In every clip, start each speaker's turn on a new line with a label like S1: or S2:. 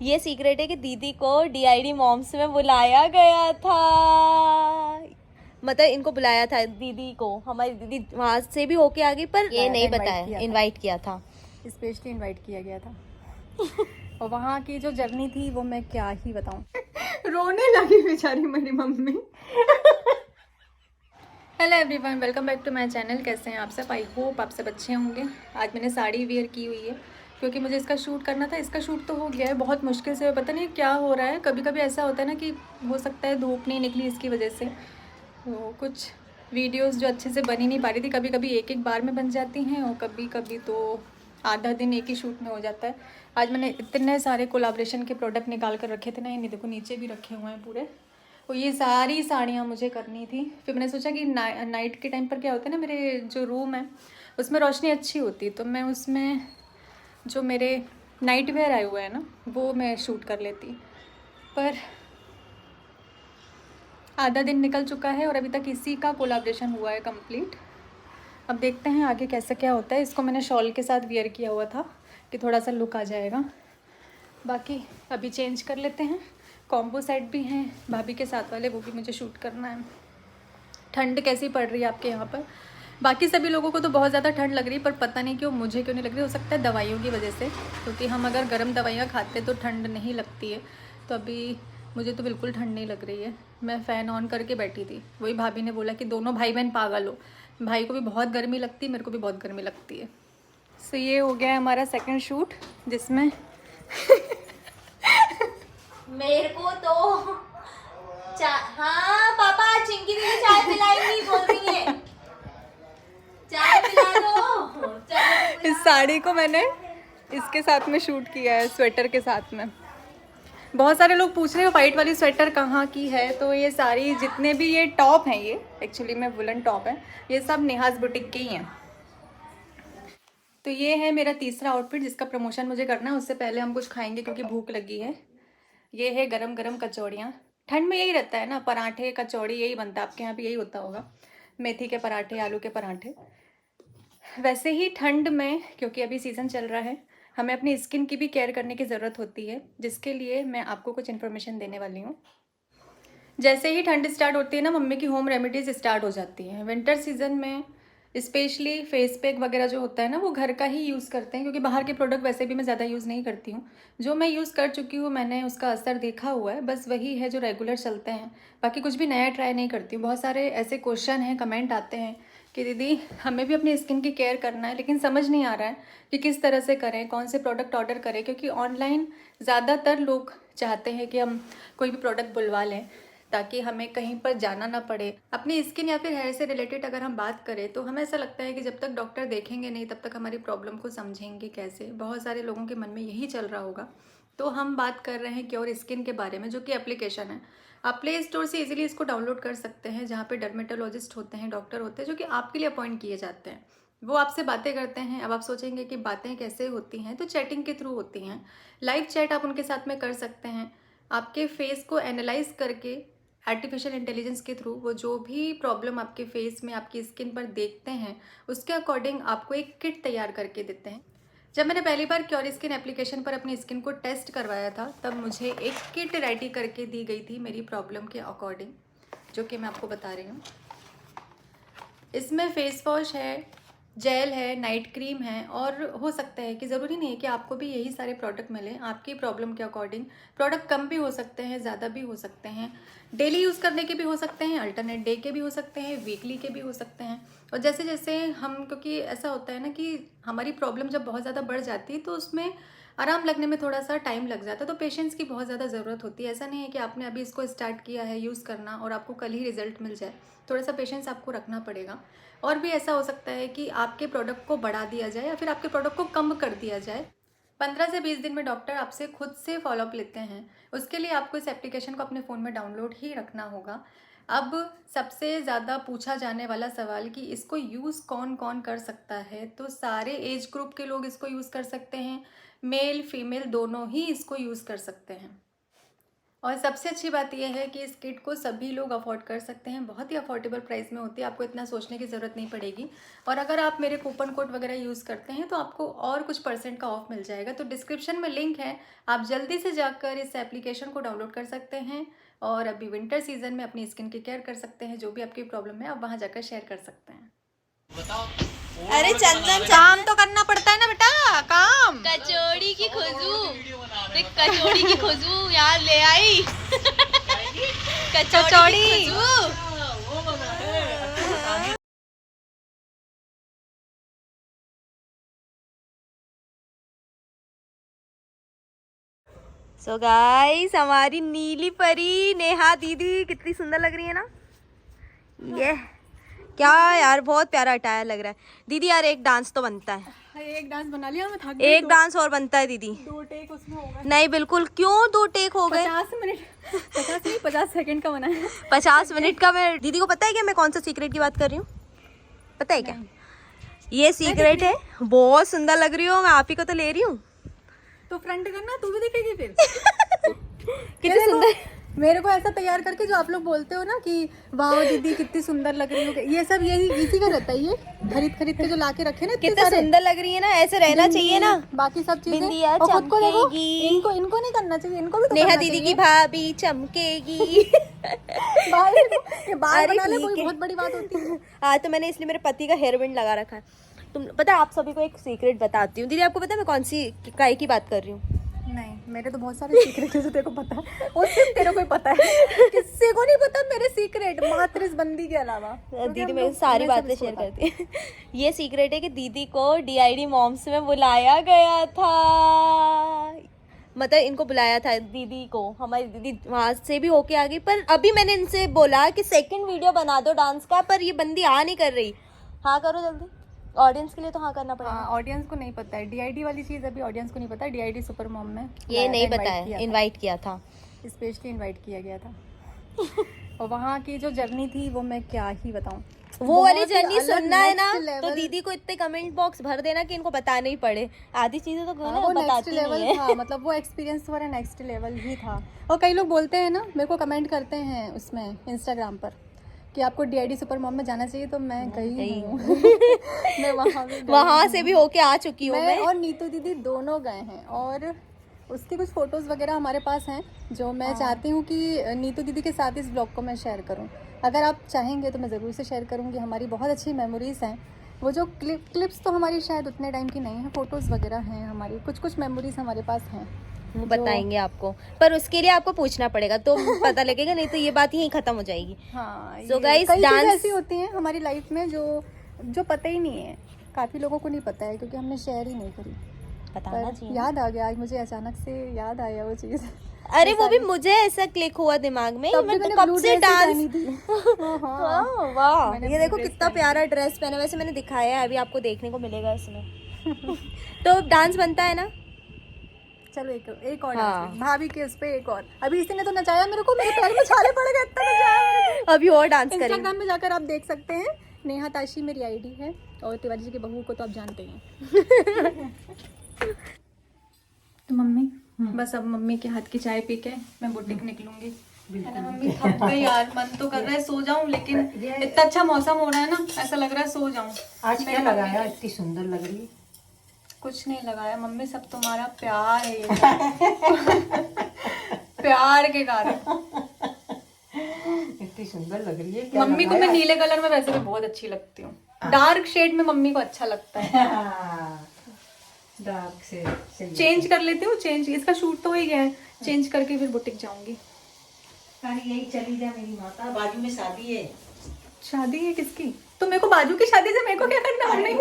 S1: ये सीक्रेट है कि दीदी को डीआईडी मॉम्स में बुलाया गया था। मतलब इनको बुलाया था दीदी को, हमारी दीदी वहां से भी होके आ गई, पर ये नहीं बताया, इनवाइट किया था,
S2: स्पेशली इनवाइट किया गया था। और वहाँ की जो जर्नी थी वो मैं क्या ही बताऊँ। रोने लगी बेचारी मेरी mummy. Hello everyone, welcome back to my channel. कैसे हैं आप सब? आई होप आप सब अच्छे होंगे। आज मैंने साड़ी वेयर की हुई है क्योंकि मुझे इसका शूट करना था। इसका शूट तो हो गया है बहुत मुश्किल से, पता नहीं क्या हो रहा है। कभी कभी ऐसा होता है ना कि हो सकता है धूप नहीं निकली इसकी वजह से, तो कुछ वीडियोस जो अच्छे से बन ही नहीं पा रही थी। कभी कभी एक एक बार में बन जाती हैं और कभी कभी तो आधा दिन एक ही शूट में हो जाता है। आज मैंने इतने सारे कोलाब्रेशन के प्रोडक्ट निकाल कर रखे थे ना, ये देखो नीचे भी रखे हुए हैं पूरे। तो ये सारी साड़ियाँ मुझे करनी थी। फिर मैंने सोचा कि नाइट के टाइम पर क्या होता है ना, मेरे जो रूम है उसमें रोशनी अच्छी होती, तो मैं उसमें जो मेरे नाइट वेयर आए हुए हैं ना वो मैं शूट कर लेती। पर आधा दिन निकल चुका है और अभी तक इसी का कोलाब्रेशन हुआ है कंप्लीट। अब देखते हैं आगे कैसा क्या होता है। इसको मैंने शॉल के साथ वियर किया हुआ था कि थोड़ा सा लुक आ जाएगा। बाकी अभी चेंज कर लेते हैं। कॉम्बो सेट भी हैं भाभी के साथ वाले, वो भी मुझे शूट करना है। ठंड कैसी पड़ रही है आपके यहाँ पर? बाकी सभी लोगों को तो बहुत ज़्यादा ठंड लग रही है, पर पता नहीं क्यों मुझे क्यों नहीं लग रही। हो सकता है दवाइयों की वजह से, क्योंकि हम अगर गर्म दवाइयाँ खाते तो ठंड नहीं लगती है। तो अभी मुझे तो बिल्कुल ठंड नहीं लग रही है। मैं फ़ैन ऑन करके बैठी थी। वही भाभी ने बोला कि दोनों भाई बहन पागल हो, भाई को भी बहुत गर्मी लगती है, मेरे को भी बहुत गर्मी लगती है। सो ये हो गया है हमारा सेकेंड शूट, जिसमें
S1: मेरे को तो हाँ पापा, चिंकी दीदी चाय पिलाएंगी बोल रही है, चाय पिला दो। चलो
S2: इस साड़ी को मैंने इसके साथ में शूट किया है, स्वेटर के साथ में। बहुत सारे लोग पूछ रहे हो वाइट वाली स्वेटर कहाँ की है, तो ये सारी जितने भी ये टॉप हैं, ये एक्चुअली में वुलन टॉप है, ये सब निहाज बुटीक के ही हैं। तो ये है मेरा तीसरा आउटफिट जिसका प्रमोशन मुझे करना है। उससे पहले हम कुछ खाएंगे क्योंकि भूख लगी है। ये है गरम गरम कचौड़ियाँ। ठंड में यही रहता है ना, पराठे कचौड़ी यही बनता है। आपके यहाँ भी यही होता होगा, मेथी के पराठे, आलू के पराठे। वैसे ही ठंड में, क्योंकि अभी सीज़न चल रहा है, हमें अपनी स्किन की भी केयर करने की ज़रूरत होती है, जिसके लिए मैं आपको कुछ इन्फॉर्मेशन देने वाली हूँ। जैसे ही ठंड स्टार्ट होती है ना, मम्मी की होम रेमेडीज़ स्टार्ट हो जाती हैं। विंटर सीजन में स्पेशली फेस पैक वगैरह जो होता है ना, वो घर का ही यूज़ करते हैं, क्योंकि बाहर के प्रोडक्ट वैसे भी मैं ज़्यादा यूज़ नहीं करती हूँ। जो मैं यूज़ कर चुकी हूँ, मैंने उसका असर देखा हुआ है, बस वही है जो रेगुलर चलते हैं। बाकी कुछ भी नया ट्राई नहीं करती हूँ। बहुत सारे ऐसे क्वेश्चन हैं, कमेंट आते हैं कि दीदी हमें भी अपनी स्किन की केयर करना है, लेकिन समझ नहीं आ रहा है कि किस तरह से करें, कौन से प्रोडक्ट ऑर्डर करें, क्योंकि ऑनलाइन ज़्यादातर लोग चाहते हैं कि हम कोई भी प्रोडक्ट बुलवा लें ताकि हमें कहीं पर जाना ना पड़े। अपनी स्किन या फिर हेयर से रिलेटेड अगर हम बात करें तो हमें ऐसा लगता है कि जब तक डॉक्टर देखेंगे नहीं तब तक हमारी प्रॉब्लम को समझेंगे कैसे। बहुत सारे लोगों के मन में यही चल रहा होगा। तो हम बात कर रहे हैं क्योर स्किन के बारे में, जो कि एप्लीकेशन है। आप प्ले स्टोर से इजीली इसको डाउनलोड कर सकते हैं, जहाँ पे डर्मेटोलॉजिस्ट होते हैं, डॉक्टर होते हैं, जो कि आपके लिए अपॉइंट किए जाते हैं। वो आपसे बातें करते हैं। अब आप सोचेंगे कि बातें कैसे होती हैं, तो चैटिंग के थ्रू होती हैं। लाइव चैट आप उनके साथ में कर सकते हैं। आपके फेस को एनालाइज करके आर्टिफिशियल इंटेलिजेंस के थ्रू वो जो भी प्रॉब्लम आपके फेस में, आपकी स्किन पर देखते हैं, उसके अकॉर्डिंग आपको एक किट तैयार करके देते हैं। जब मैंने पहली बार क्योर स्किन एप्लीकेशन पर अपनी स्किन को टेस्ट करवाया था, तब मुझे एक किट रेडी करके दी गई थी मेरी प्रॉब्लम के अकॉर्डिंग, जो कि मैं आपको बता रही हूँ। इसमें फेस वॉश है, जेल है, नाइट क्रीम है, और हो सकता है कि ज़रूरी नहीं है कि आपको भी यही सारे प्रोडक्ट मिलें। आपकी प्रॉब्लम के अकॉर्डिंग प्रोडक्ट कम भी हो सकते हैं, ज़्यादा भी हो सकते हैं, डेली यूज़ करने के भी हो सकते हैं, अल्टरनेट डे के भी हो सकते हैं, वीकली के भी हो सकते हैं। और जैसे जैसे हम, क्योंकि ऐसा होता है ना कि हमारी प्रॉब्लम जब बहुत ज़्यादा बढ़ जाती है तो उसमें आराम लगने में थोड़ा सा टाइम लग जाता है, तो पेशेंस की बहुत ज़्यादा ज़रूरत होती है। ऐसा नहीं है कि आपने अभी इसको स्टार्ट किया है यूज़ करना और आपको कल ही रिजल्ट मिल जाए। थोड़ा सा पेशेंस आपको रखना पड़ेगा। और भी ऐसा हो सकता है कि आपके प्रोडक्ट को बढ़ा दिया जाए या फिर आपके प्रोडक्ट को कम कर दिया जाए। 15 से 20 दिन में डॉक्टर आपसे खुद से फॉलोअप लेते हैं। उसके लिए आपको इस एप्लीकेशन को अपने फ़ोन में डाउनलोड ही रखना होगा। अब सबसे ज़्यादा पूछा जाने वाला सवाल कि इसको यूज़ कौन कौन कर सकता है, तो सारे एज ग्रुप के लोग इसको यूज़ कर सकते हैं। मेल फीमेल दोनों ही इसको यूज़ कर सकते हैं। और सबसे अच्छी बात यह है कि इस किट को सभी लोग अफोर्ड कर सकते हैं, बहुत ही अफोर्डेबल प्राइस में होती है, आपको इतना सोचने की ज़रूरत नहीं पड़ेगी। और अगर आप मेरे कूपन कोड वगैरह यूज़ करते हैं तो आपको और कुछ % का ऑफ मिल जाएगा। तो डिस्क्रिप्शन में लिंक है, आप जल्दी से जाकर इस एप्लीकेशन को डाउनलोड कर सकते हैं और अभी विंटर सीजन में अपनी स्किन की केयर कर सकते हैं। जो भी आपकी प्रॉब्लम है आप वहाँ जाकर शेयर कर सकते हैं।
S3: अरे चंदन,
S2: काम तो करना पड़ता है ना बेटा, काम।
S3: कचौड़ी की खुशबू देख, कचौड़ी की खुशबू यार ले आई। कचौड़ी की खुशबू। सो गाइस, हमारी नीली परी नेहा दीदी कितनी सुंदर लग रही है ना। ये क्या यार, बहुत प्यारा अटायर लग रहा है दीदी। यार एक डांस तो बनता है,
S2: एक डांस बना लिया, मैं थक
S3: एक डांस और बनता है दीदी।
S2: 2 टेक उसमें होगा।
S3: नहीं बिल्कुल, क्यों 2 टेक हो गए?
S2: 50 मिनट 50 सेकंड का बना है।
S3: 50 मिनट का। मैं दीदी को पता है क्या मैं कौन सा सीक्रेट की बात कर रही हूँ? पता है क्या? ये सीक्रेट है। बहुत सुंदर लग रही हो, मैं आप ही को तो ले रही हूँ।
S2: तो फ्रंट करना, तू भी दिखेगी फिर।
S3: कितनी सुंदर।
S2: मेरे को ऐसा तैयार करके, जो आप लोग बोलते हो ना कि वाह दीदी कितनी सुंदर लग रही हो, ये सब यही इसी का रहता है। ये खरीद के जो लाके रखे ना,
S3: कितनी सुंदर लग रही है ना, ऐसे रहना चाहिए ना।
S2: बाकी सब चीजें
S3: बिंदिया
S2: और खुद को देखो,
S3: चमकेगी।
S2: इनको नहीं करना चाहिए, इनको भी तो
S3: नेहा
S2: करना
S3: दीदी
S2: चाहिए।
S3: की भाभी चमकेगी।
S2: ये बाल
S3: अरे
S2: बना ले,
S3: ठीक
S2: कोई
S3: है।
S2: बहुत बड़ी बात होती है।
S3: आज तो मैंने इसलिए मेरे पति का हेयर बैंड लगा रखा है। तुम पता है, आप सभी को एक सीक्रेट बताती हूँ। दीदी आपको पता है मैं कौन सी काय की बात कर रही हूँ?
S2: नहीं, मेरे तो बहुत सारे सीक्रेट है जो तेरे को पता है, और सिर्फ तेरे को ही पता है, किसी को नहीं पता मेरे सीक्रेट, मात्र इस बंदी के अलावा।
S3: दीदी मेरी सारी बातें शेयर करती है। ये सीक्रेट है कि दीदी को DID मॉम्स में बुलाया गया था, मतलब इनको बुलाया था दीदी को। हमारी दीदी वहां से भी होके आ गई, पर अभी मैंने इनसे बोला कि सेकंड वीडियो बना दो डांस का, पर ये बंदी आ नहीं कर रही। हाँ करो जल्दी, ऑडियंस के लिए तो हाँ करना पड़ेगा।
S2: ऑडियंस को नहीं पता है DID वाली चीज, अभी ऑडियंस को नहीं पता है। DID सुपर मॉम में
S3: ये नहीं बताया, इनवाइट किया था,
S2: स्पेशली इनवाइट किया गया था। और वहाँ की जो जर्नी थी वो मैं क्या ही बताऊँ।
S3: वो वाली
S2: बहुत ही
S3: जर्नी
S2: अलग
S3: सुनना है ना,
S2: next
S3: तो
S2: level।
S3: दीदी को इतने कमेंट बॉक्स भर देना कि इनको बताने ही पड़े। आधी चीजें तो
S2: हाँ, वो नेक्स्ट
S3: बताती
S2: लेवल
S3: नहीं है।
S2: था, मतलब वो एक्सपीरियंस हमारा नेक्स्ट लेवल ही था। और कई लोग बोलते हैं ना, मेरे को कमेंट करते हैं उसमें इंस्टाग्राम पर कि आपको DID सुपर मॉम में जाना चाहिए, तो मैं गई हूँ। मैं वहाँ भी गई
S3: वहां से भी होके आ चुकी हूँ
S2: मैं
S3: मैं।
S2: और नीतू दीदी दोनों गए हैं, और उसकी कुछ फोटोज़ वगैरह हमारे पास हैं जो मैं चाहती हूँ कि नीतू दीदी के साथ इस ब्लॉग को मैं शेयर करूँ। अगर आप चाहेंगे तो मैं ज़रूर से शेयर करूँगी। हमारी बहुत अच्छी मेमोरीज़ हैं, वो जो क्लिप्स तो हमारी शायद उतने टाइम की नहीं है, फ़ोटोज़ वगैरह हैं हमारी, कुछ मेमोरीज़ हमारे पास हैं।
S3: वो बताएंगे आपको, पर उसके लिए आपको पूछना पड़ेगा तो पता लगेगा, नहीं तो ये बात यहीं खत्म हो जाएगी।
S2: हाँ,
S3: So
S2: ये
S3: guys,
S2: कई चीज़ें
S3: dance-
S2: ऐसी होती हैं हमारी लाइफ में जो पता ही नहीं है, काफ़ी लोगों को नहीं पता है क्योंकि हमने शेयर ही नहीं करी।
S3: बताना
S2: पर
S3: चाहिए।
S2: याद आ गया आज, मुझे अचानक से याद आया वो चीज़।
S3: अरे वो भी मुझे ऐसा क्लिक हुआ दिमाग में, मैं तो कब से डांस।
S2: हाँ,
S3: वाह, ये देखो कितना प्यारा ड्रेस पहना। वैसे मैंने दिखाया है, अभी आपको देखने को मिलेगा इसमें। तो डांस बनता है ना।
S2: चलो एक और
S3: हाँ।
S2: डांस, भाभी के उस पे एक और। अभी इसी ने तो नचाया मेरे को, मेरे पैर में छाले पड़ गए, इतना नचाया मेरे को।
S3: अभी और डांस करेंगे।
S2: इंस्टाग्राम में जाकर आप देख सकते हैं, नेहा ताशी मेरी ID है, और तिवारी जी की बहू को तो आप जानते हैं। तो मम्मी, बस अब मम्मी के हाथ की चाय पी के मैं बुटीक निकलूंगी। है ना मम्मी, थक गई यार, मन तो कर रहा है सो जाऊं, लेकिन इतना अच्छा मौसम हो रहा है ना, ऐसा लग रहा है सो जाऊं।
S4: आज क्या लगाया, इतनी सुंदर लग रही है।
S2: कुछ नहीं लगाया मम्मी, सब तुम्हारा प्यार है ये। प्यार के कारण।
S4: इतनी सुंदर लग रही है। क्या
S2: मम्मी को मैं नीले कलर में वैसे भी बहुत अच्छी लगती हूँ, डार्क शेड में मम्मी को अच्छा लगता है।
S4: डार्क से सही है।
S2: चेंज कर लेती हूँ, चेंज, इसका शूट तो हो ही गया है, चेंज करके फिर बुटीक जाऊंगी।
S4: अरे यही चली जा मेरी माता, बाजू में शादी है।
S2: शादी है किसकी? तो मेरे को बाजू की शादी से मेरे को क्या करना मम्मी?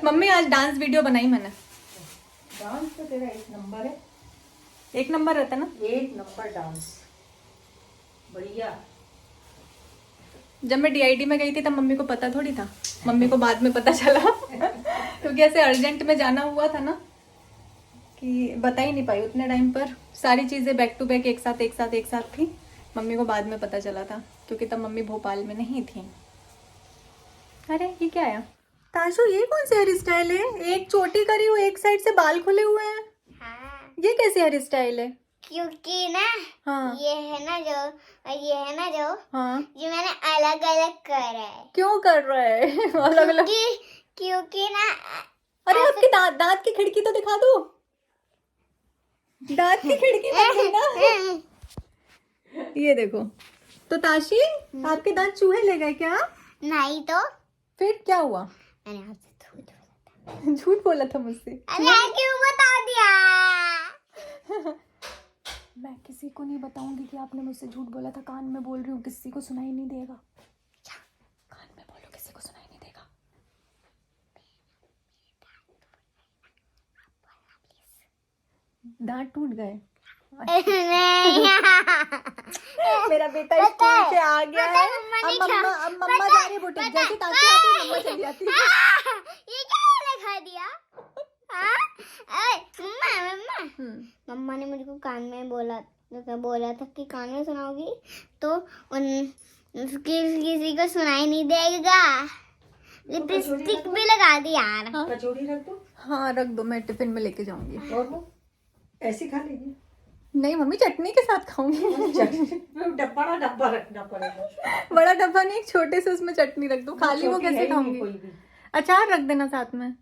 S2: मम्मी आज डांस वीडियो बनाई मैंने।
S4: डांस तो तेरा एक नंबर है,
S2: एक नंबर रहता है ना।
S4: एक नंबर डांस, बढ़िया।
S2: जब मैं DID में गई थी तब मम्मी को पता थोड़ी था, मम्मी को बाद में पता चला। क्योंकि ऐसे अर्जेंट में जाना हुआ था ना कि बता ही नहीं पाई उतने टाइम पर, सारी चीज़ें बैक टू बैक एक साथ थी। मम्मी को बाद में पता चला था क्योंकि तब मम्मी भोपाल में नहीं थी। अरे ये क्या है ताशु, ये कौन सा हेयर स्टाइल है? एक चोटी करी हुई, एक साइड से बाल खुले हुए हैं। ये कैसी हेयर स्टाइल है?
S5: क्योंकि ना
S2: हाँ
S5: ये है ना जो
S2: हाँ,
S5: ये मैंने अलग अलग करा है।
S2: क्यों कर रहा है अलग अलग?
S5: क्योंकि ना
S2: अरे आपके दांत की खिड़की तो दिखा दो, दांत की खिड़की बंद है ना। ये देखो तो ताशी, आपके दांत चूहे ले गए क्या?
S5: नहीं तो
S2: फिर क्या हुआ?
S5: मैंने आपसे झूठ
S2: झूठ बोला था मुझसे।
S5: अरे क्यों बता दिया?
S2: मैं किसी को नहीं बताऊंगी कि आपने मुझसे झूठ बोला था। कान में बोल रही हूँ, किसी को सुनाई नहीं देगा। कान में बोलो, किसी को सुनाई नहीं देगा। दांत टूट गए? मेरा बेटा स्कूल से आ गया है। अब मम्मा जा रही है बुटीक। जैसे ताकि आती है मम्मा चली जाती है।
S5: ये क्या लिखा दिया? मम्मा ने मुझको कान में बोला था कि कान में सुनाओगी तो किसी को सुनाई नहीं देगा। लिपस्टिक भी लगा दी यार।
S4: कचौड़ी रख दो।
S2: हाँ रख दो, मैं टिफिन में लेके जाऊंगी।
S4: और वो ऐसी खा लेगी।
S2: नहीं मम्मी, चटनी के साथ खाऊंगी।
S4: डब्बा रखना पड़ेगा।
S2: बड़ा डब्बा नहीं, एक छोटे से उसमें चटनी रख दो। खाली वो
S4: छोटी है
S2: कैसे
S4: ही नहीं
S2: खाऊंगी?
S4: कोई भी।
S2: अचार रख देना साथ में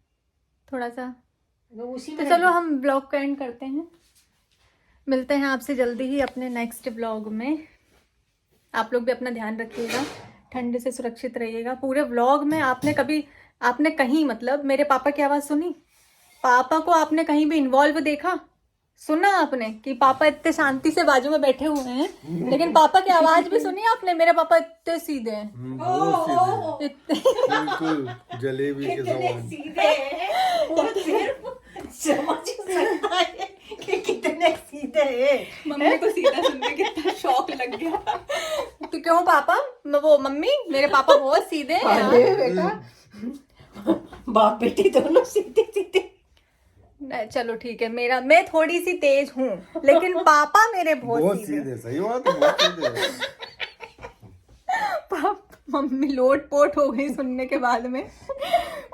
S2: थोड़ा सा।
S4: तो उसी
S2: तो
S4: में
S2: चलो हम ब्लॉग को एंड करते हैं। मिलते हैं आपसे जल्दी ही अपने नेक्स्ट ब्लॉग में। आप लोग भी अपना ध्यान रखिएगा, ठंड से सुरक्षित रहिएगा। पूरे व्लॉग में आपने कहीं मतलब मेरे पापा की आवाज़ सुनी? पापा को आपने कहीं भी इन्वॉल्व देखा, सुना आपने कि पापा इतने शांति से बाजू में बैठे हुए हैं, लेकिन पापा की आवाज भी सुनी आपने? मेरे पापा इतने सीधे हैं,
S6: बिल्कुल जलेबी के समान।
S4: सीधे हैं, वो सिर्फ समझ सकता है कि कितने सीधे हैं।
S2: मम्मी को सीधा सुन के कितना शौक लग गया। तो क्यों पापा, वो मम्मी, मेरे पापा बहुत सीधे हैं।
S4: अरे बेटा, बाप बेटी दोनों सीधे सीधे।
S2: नहीं, चलो ठीक है, मैं थोड़ी सी तेज हूँ, लेकिन पापा मेरे बहुत सीधे।
S6: सीधे, सही बात है, बहुत सीधे।
S2: मम्मी लोट पोट हो गई सुनने के बाद में।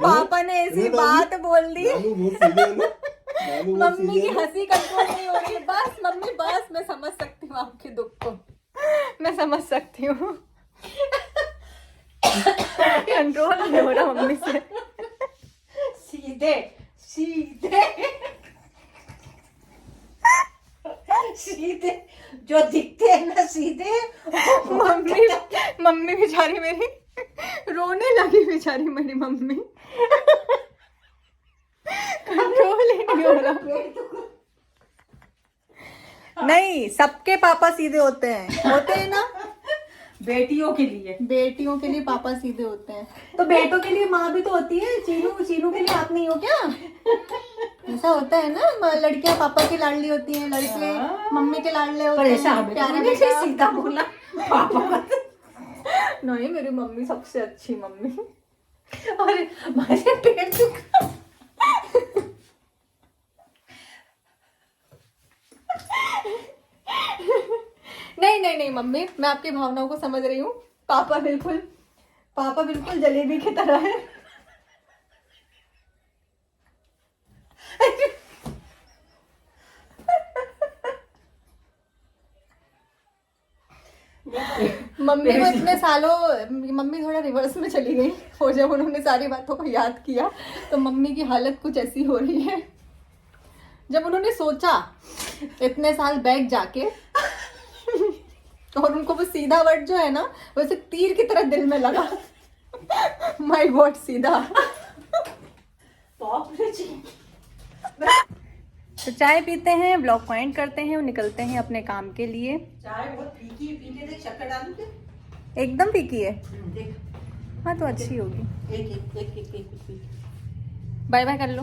S2: पापा ने ऐसी बात बोल दी। मम्मी की हंसी कंट्रोल नहीं हो रही। बस मम्मी बस, मैं समझ सकती हूँ आपके दुख को, मैं समझ सकती हूँ। कंट्रोल नहीं हो रहा मम्मी से।
S4: सीधे सीधे सीधे जो दिखते हैं ना सीधे।
S2: मम्मी बेचारी मेरी रोने लगी, बेचारी मेरी मम्मी। कंट्रोल ही नहीं हो रहा। नहीं, सबके पापा सीधे होते हैं ना।
S4: बेटियों के लिए
S2: पापा सीधे होते हैं, तो बेटों के लिए माँ भी तो होती है। चीनू के लिए आप नहीं हो क्या? ऐसा होता है ना, लड़कियां पापा की लाडली होती हैं, लड़के मम्मी के लाडले होते हैं।
S4: ऐसा
S2: प्यारे बेटा।
S4: सीधा बोला पापा।
S2: नहीं, मेरी मम्मी सबसे अच्छी मम्मी।
S4: अरे मेरे पेट दुखा।
S2: नहीं मम्मी, मैं आपकी भावनाओं को समझ रही हूँ। पापा बिल्कुल जलेबी की तरह है। मम्मी को इतने सालों, मम्मी थोड़ा रिवर्स में चली गई, और जब उन्होंने सारी बातों को याद किया तो मम्मी की हालत कुछ ऐसी हो रही है। जब उन्होंने सोचा इतने साल बैक जाके, और उनको वो सीधा वर्ड जो है ना, वैसे तीर की तरह दिल में लगा। माय गॉड, सीधा। तो चाय पीते हैं, ब्लॉग को एंड करते हैं और निकलते हैं अपने काम के लिए।
S4: चाय बहुत फीकी है, पी के देख, शक्कर डालू क्या?
S2: एकदम फीकी है।
S4: देख,
S2: हाँ तो अच्छी होगी।
S4: एक
S2: बाय बाय कर लो।